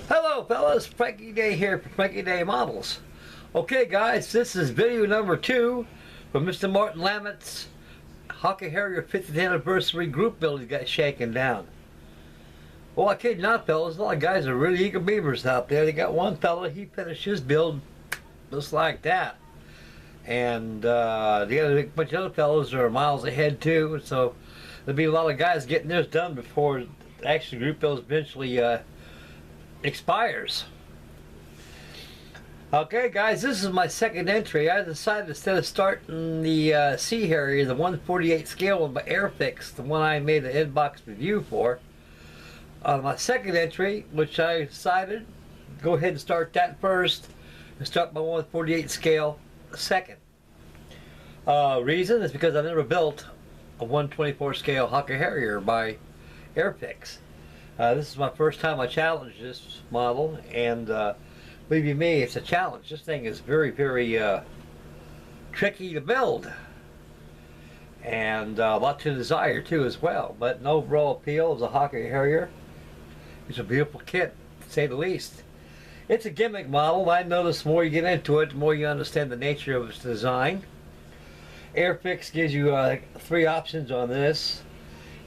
Hello fellas, Frankie Day here for Frankie Day Models. Okay guys, this is video number 2 from Mr. Martin Lamott's Hawker Harrier 50th anniversary group build he got shaken down. Well, I kid you not fellas, a lot of guys are really eager beavers out there. They got one fella, he finished his build just like that. And the other bunch of other fellows are miles ahead too, so there'll be a lot of guys getting theirs done before actually group builds eventually expires. Okay guys, this is my second entry. I decided instead of starting the Sea Harrier, the 1/48 scale one by AIRFIX, the one I made an inbox review for, my second entry, which I decided go ahead and start that first and start my 1/48 scale second. Reason is because I've never built a 1/24 scale Hawker Harrier by AIRFIX. This is my first time I challenged this model, and believe you me, it's a challenge. This thing is very, very tricky to build, and a lot to desire too as well. But an overall appeal is a Hawker Harrier. It's a beautiful kit, to say the least. It's a gimmick model. I notice the more you get into it, the more you understand the nature of its design. AIRFIX gives you 3 options on this.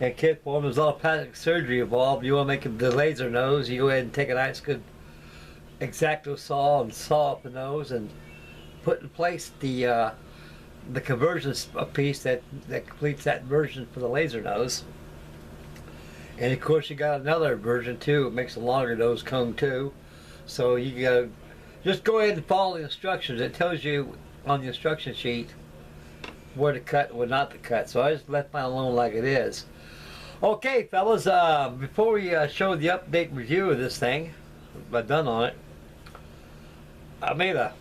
And kit form, there's a lot of plastic surgery involved. You want to make the laser nose, you go ahead and take a nice good X-Acto saw and saw up the nose and put in place the conversion piece that completes that version for the laser nose. And of course you got another version too. It makes a longer nose cone too. So you gotta just go ahead and follow the instructions. It tells you on the instruction sheet where to cut and where not to cut. So I just left mine alone like it is. Okay fellas, before we show the update review of this thing, I've done on it, I made a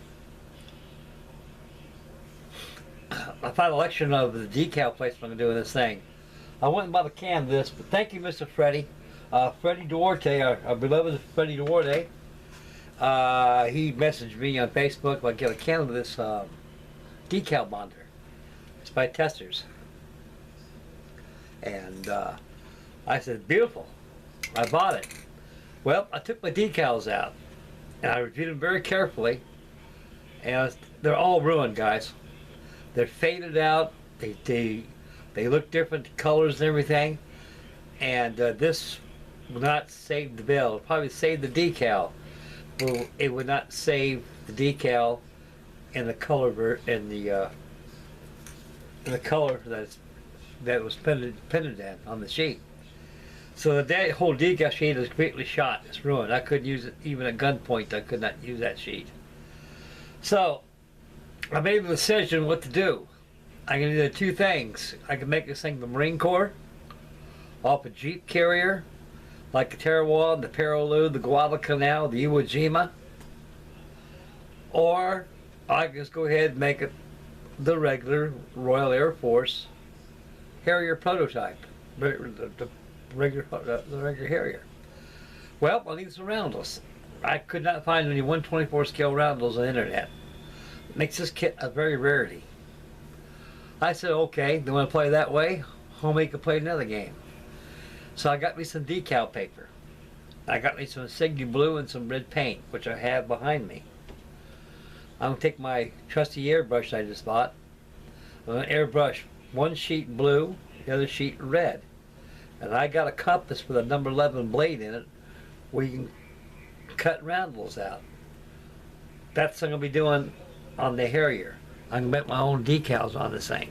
final election of the decal placement I'm doing this thing. I went and bought a can of this, but thank you Mr. Freddie. Freddie Duarte, our beloved Freddie Duarte, he messaged me on Facebook if I get a can of this decal bonder. It's by Testers. And I said, beautiful. I bought it. Well, I took my decals out and I reviewed them very carefully, and they're all ruined, guys. They're faded out. They look different colors and everything, and this will not save the build. It'll probably save the decal, but it would not save the decal in the color in the color that was printed in on the sheet. So that whole decal sheet is completely shot. It's ruined. I couldn't use it even at gunpoint. I could not use that sheet. So I made the decision what to do. I can do 2 things. I can make this thing the Marine Corps off a Jeep carrier, like the Tarawa, the Paraloo, the Guadalcanal, the Iwo Jima, or I can just go ahead and make it the regular Royal Air Force Harrier prototype, the regular Harrier. Well, I need some roundels. I could not find any 1/24 scale roundels on the internet. It makes this kit a very rarity. I said, okay, they want to play that way, homie can play another game. So I got me some decal paper. I got me some Insignia blue and some red paint, which I have behind me. I'm going to take my trusty airbrush I just bought. I'm going to airbrush one sheet blue, the other sheet red. And I got a compass with a number 11 blade in it where you can cut roundels out. That's what I'm going to be doing on the Harrier. I'm going to make my own decals on this thing.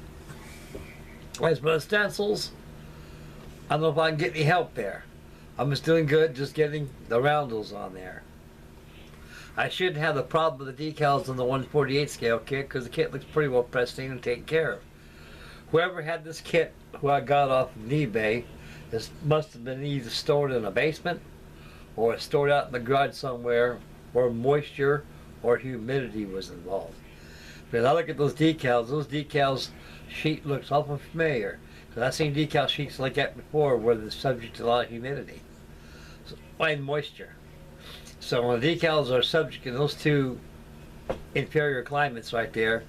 As for the stencils, I don't know if I can get any help there. I'm just doing good just getting the roundels on there. I shouldn't have the problem with the decals on the 1/48 scale kit because the kit looks pretty well pristine and taken care of. Whoever had this kit, who I got off of eBay, this must have been either stored in a basement or stored out in the garage somewhere where moisture or humidity was involved. Because I look at those decals sheet looks awful familiar. Because I've seen decal sheets like that before where they're subject to a lot of humidity and moisture. So when the decals are subject to those 2 inferior climates right there,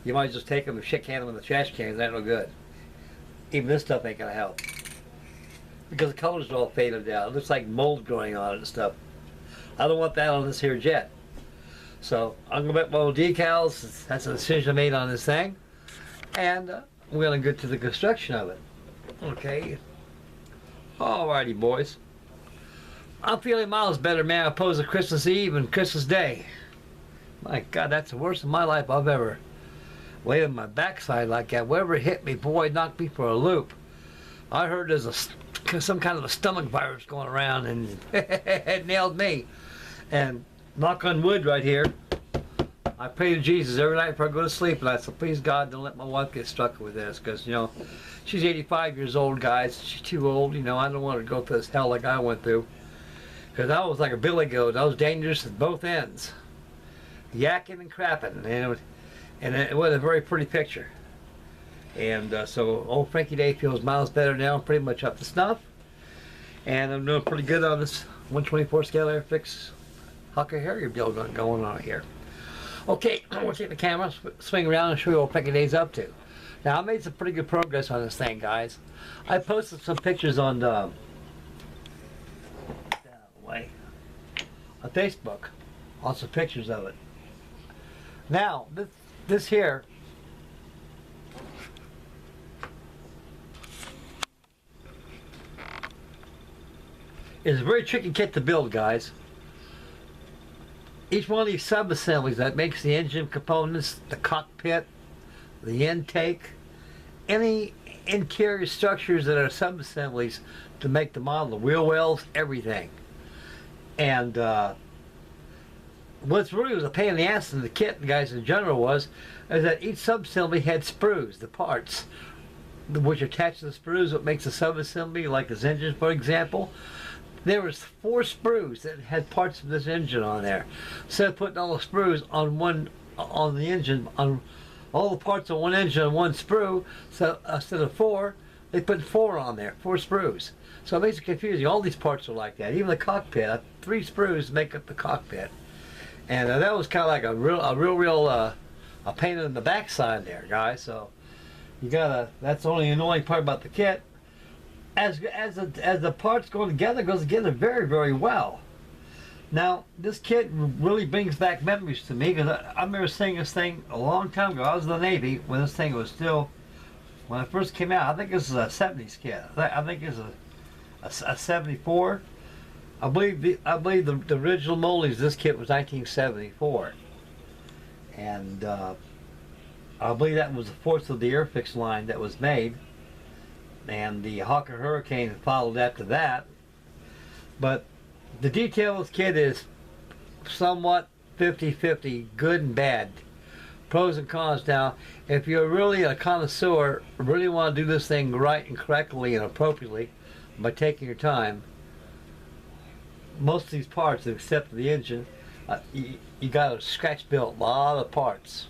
you might just take them and shit can them in the trash cans. They're no good. Even this stuff ain't gonna help because the colors are all faded out. It looks like mold growing on it and stuff. I don't want that on this here jet. So I'm gonna make my little decals. That's a decision I made on this thing, and we're gonna get to the construction of it. Okay. Alrighty, boys. I'm feeling miles better, man, opposed to Christmas Eve and Christmas Day. My God, that's the worst of my life I've ever laid on my backside like that. Whatever hit me, boy, knocked me for a loop. I heard there's some kind of a stomach virus going around, and it nailed me. And knock on wood right here, I pray to Jesus every night before I go to sleep, and I said, please God, don't let my wife get stuck with this, because, you know, she's 85 years old, guys. She's too old, you know. I don't want her to go through this hell like I went through, because I was like a billy goat. I was dangerous at both ends, yakking and crapping, and it was a very pretty picture. And so old Frankie Day feels miles better now, pretty much up to snuff, and I'm doing pretty good on this 124 scale AIRFIX Hawker Harrier build going on here. Okay, we'll take the camera, swing around, and show you what Frankie Day's up to. Now, I made some pretty good progress on this thing, guys. I posted some pictures on on Facebook, on some pictures of it. Now, this here is a very tricky kit to build, guys. Each one of these sub-assemblies that makes the engine components, the cockpit, the intake, any interior structures that are sub-assemblies to make the model, the wheel wells, everything. And what's really was a pain in the ass in the kit, guys, in general, is that each sub-assembly had sprues, the parts, which attach to the sprues, what makes a sub-assembly, like this engine, for example. There was 4 sprues that had parts of this engine on there. Instead of putting all the sprues on the engine, on all the parts of one engine on one sprue, so instead of 4, they put 4 on there, 4 sprues. So it makes it confusing. All these parts are like that. Even the cockpit, 3 sprues make up the cockpit. And that was kind of like a real pain in the backside there, guys. So you gotta. That's the only annoying part about the kit. As the parts go together, it goes together very, very well. Now, this kit really brings back memories to me, because I remember seeing this thing a long time ago. I was in the Navy when this thing was still, when it first came out. I think this is a 70s kit. I think it's a 74. I believe the original moldies, this kit was 1974. And I believe that was the 4th of the AIRFIX line that was made. And the Hawker Hurricane followed after that. But the detail of this kit is somewhat 50-50, good and bad. Pros and cons. Now, if you're really a connoisseur, really want to do this thing right and correctly and appropriately by taking your time, most of these parts, except the engine, you got to scratch build a lot of parts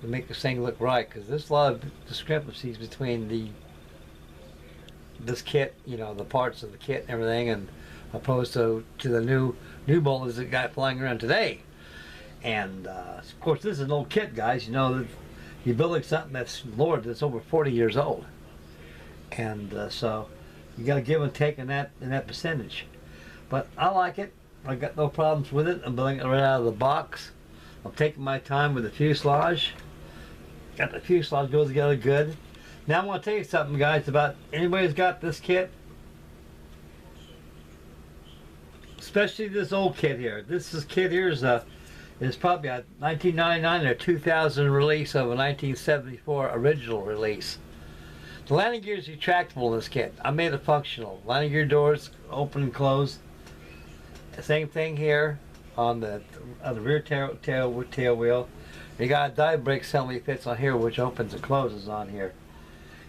to make this thing look right, because there's a lot of discrepancies between this kit, you know, the parts of the kit and everything, and opposed to the new molds that got flying around today. And of course, this is an old kit, guys. You know, you're building something that's over 40 years old, and so you got to give and take in that percentage. But I like it. I got no problems with it. I'm building it right out of the box. I'm taking my time with the fuselage. Got the fuselage goes together good. Now I'm going to tell you something, guys, about anybody who's got this kit, especially this old kit here. This kit here is probably a 1999 or 2000 release of a 1974 original release. The landing gear is retractable in this kit. I made it functional. Landing gear doors open and close. Same thing here on the rear tail wheel. You got a dive brake assembly fits on here, which opens and closes on here.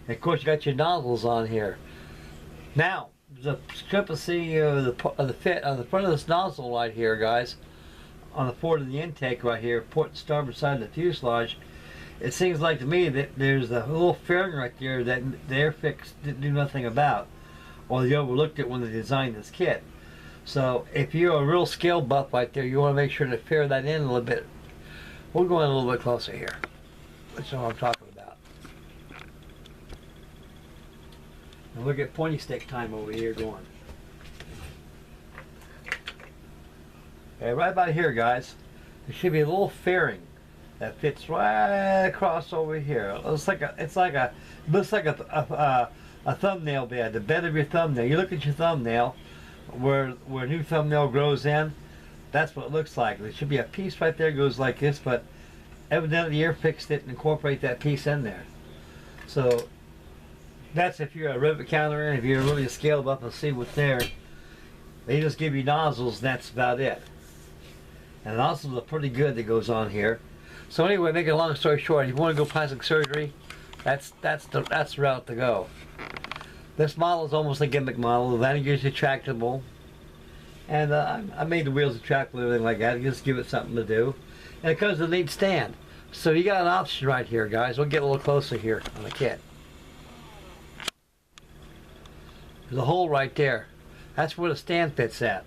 And of course, you got your nozzles on here. Now, the discrepancy of the fit on the front of this nozzle right here, guys, on the port of the intake right here, port and starboard side of the fuselage, it seems like to me that there's a little fairing right there that the AIRFIX didn't do nothing about, or they overlooked it when they designed this kit. So if you're a real scale buff right there, you want to make sure to fair that in a little bit. We'll go in a little bit closer here. Let's know what I'm talking about. And look at pointy stick time over here going. Okay, right about here, guys, there should be a little fairing that fits right across over here. It looks like a thumbnail bed, the bed of your thumbnail. You look at your thumbnail, where new thumbnail grows in. That's what it looks like. There should be a piece right there goes like this, but evidently AIRFIX didn't incorporate that piece in there. So that's if you're a rivet counter, and if you're really scaled up and see what's there. They just give you nozzles, and that's about it. And the nozzles are pretty good that goes on here. So anyway, make a long story short, if you want to go plastic surgery, that's the route to go. This model is almost a gimmick model. The landing gear is retractable, and I made the wheels retractable and everything like that, just give it something to do. And it comes with a neat stand. So you got an option right here, guys. We'll get a little closer here on the kit. There's a hole right there. That's where the stand fits at.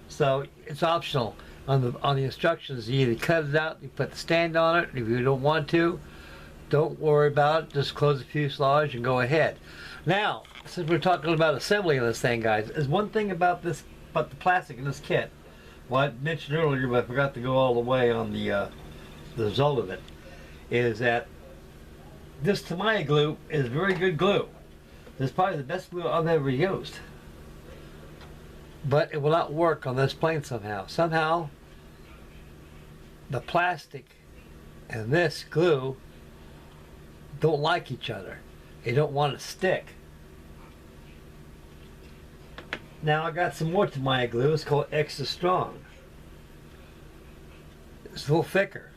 So it's optional. On the instructions, you either cut it out, you put the stand on it. If you don't want to, don't worry about it. Just close the fuselage and go ahead. Now, since we're talking about assembly of this thing, guys, there's one thing about the plastic in this kit. Well, I mentioned earlier, but I forgot to go all the way on the result of it, is that this Tamiya glue is very good glue. This is probably the best glue I've ever used. But it will not work on this plane somehow. Somehow, the plastic and this glue don't like each other. They don't want to stick. Now I got some more Tamiya glue. It's called Extra Strong. It's a little thicker.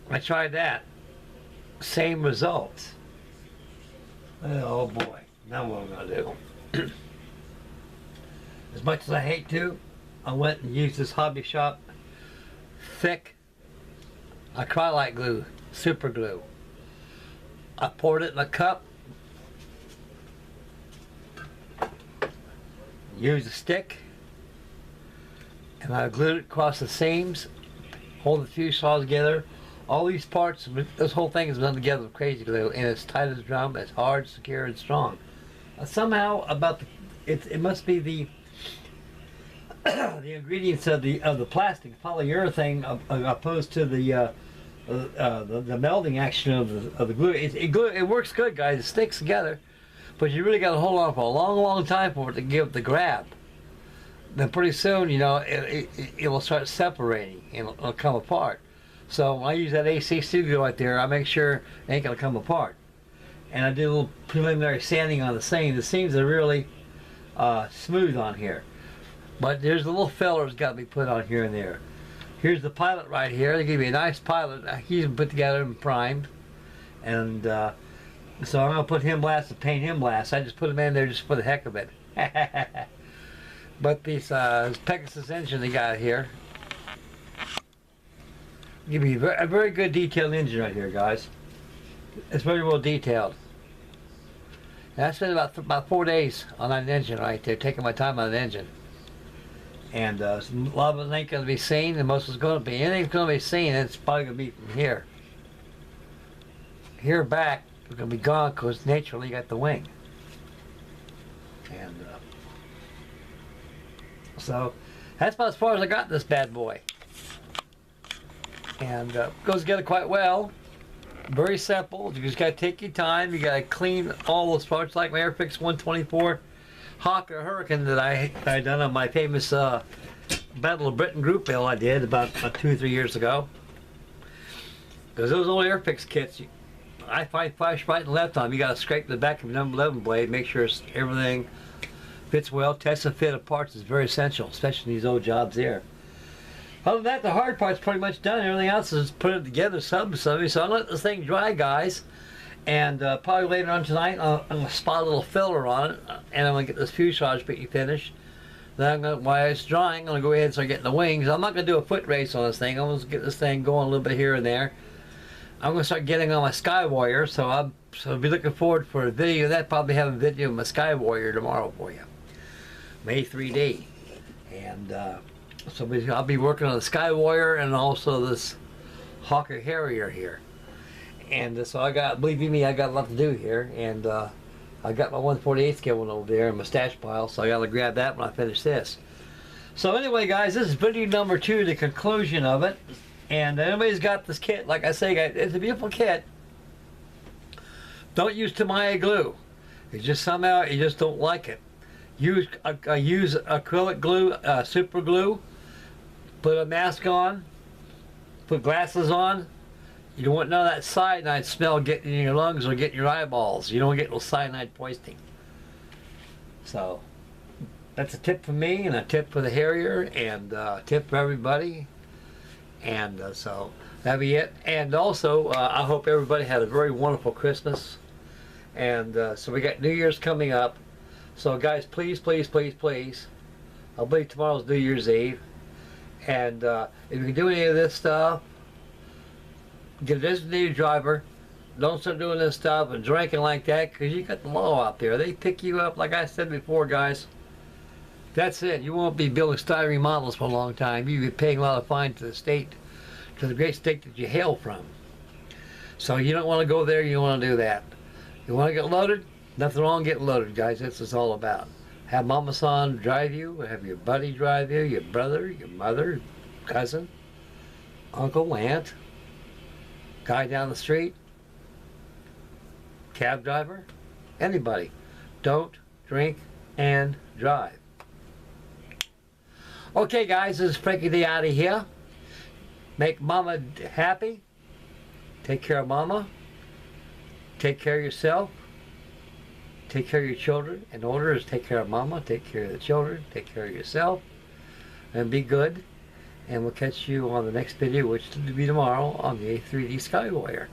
I tried that. Same results. Oh boy. Now what am I going to do? As much as I hate to, I went and used this hobby shop thick acrylite glue, super glue. I poured it in a cup, used a stick, and I glued it across the seams, hold the fuselage together. All these parts, this whole thing is done together with crazy glue, and it's tight as a drum, it's hard, secure, and strong. Somehow about it must be the the ingredients of the plastic polyurethane opposed to the melding action of the glue. It works good, guys. It sticks together, but you really got to hold on for a long time for it to give the grab. Then pretty soon, you know, it will start separating and it'll come apart. So when I use that AC Studio right there, I make sure it ain't gonna come apart. And I did a little preliminary sanding on the seams. The seams are really smooth on here. But there's a little fillers got to be put on here and there. Here's the pilot right here. They give you a nice pilot. He's been put together and primed. And so I'm going to put him last and paint him last. I just put him in there just for the heck of it. But this Pegasus engine they got here. Give me a very good detailed engine right here, guys. It's very well detailed. And I spent about 4 days on that engine right there, taking my time on the engine. And a lot of it ain't going to be seen, and most is going to be. Anything's going to be seen, and it's probably going to be from here. Here back, it's going to be gone because naturally you got the wing. And so that's about as far as I got this bad boy. And goes together quite well. Very simple. You just got to take your time. You got to clean all those parts, like my AIRFIX 124 Hawker Hurricane that I done on my famous Battle of Britain group bill I did about 2 or 3 years ago. Because those old AIRFIX kits, I find flash right and left on them. You got to scrape the back of your number 11 blade, make sure everything fits well. Test and fit of parts is very essential, especially in these old jobs here. Other than that, the hard part's pretty much done. Everything else is put it together some. So I'll let this thing dry, guys. And probably later on tonight, I'm going to spot a little filler on it. And I'm going to get this fuselage finished. Then while it's drying, I'm going to go ahead and start getting the wings. I'm not going to do a foot race on this thing. I'm going to get this thing going a little bit here and there. I'm going to start getting on my Sky Warrior. So I'll be looking forward for a video of that. Probably have a video of my Sky Warrior tomorrow for you. May 3D. And so I'll be working on the Sky Warrior and also this Hawker Harrier here. And so believe you me, I got a lot to do here. And I got my 148 scale one over there in my stash pile, so I got to grab that when I finish this. So anyway, guys, this is video number 2, the conclusion of it. And anybody's got this kit, like I say, guys, it's a beautiful kit. Don't use Tamiya glue. It's just somehow you just don't like it. Use acrylic glue, super glue. Put a mask on. Put glasses on. You don't want none of that cyanide smell getting in your lungs or getting your eyeballs. You don't get no cyanide poisoning. So that's a tip for me, and a tip for the Harrier, and a tip for everybody. And so that'll be it. And also, I hope everybody had a very wonderful Christmas. And so we got New Year's coming up. So guys, please, please, please, please, I believe tomorrow's New Year's Eve. And if you can do any of this stuff, get a designated driver. Don't start doing this stuff and drinking like that, because you got the law out there. They pick you up, like I said before, guys. That's it. You won't be building styrene models for a long time. You'll be paying a lot of fine to the state, to the great state that you hail from. So you don't want to go there. You don't want to do that. You want to get loaded? Nothing wrong getting loaded, guys. That's what it's all about. Have Mama San drive you. Have your buddy drive you. Your brother, your mother, cousin, uncle, aunt, guy down the street, cab driver, anybody. Don't drink and drive. Okay, guys, this is Frankie the Outie here. Make Mama happy. Take care of Mama. Take care of yourself. Take care of your children. In order is take care of Mama, take care of the children, take care of yourself, and be good. And we'll catch you on the next video, which will be tomorrow, on the A3D Skywarrior.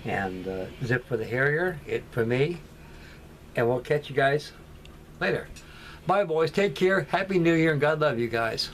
And zip for the Harrier, it for me. And we'll catch you guys later. Bye, boys. Take care. Happy New Year, and God love you guys.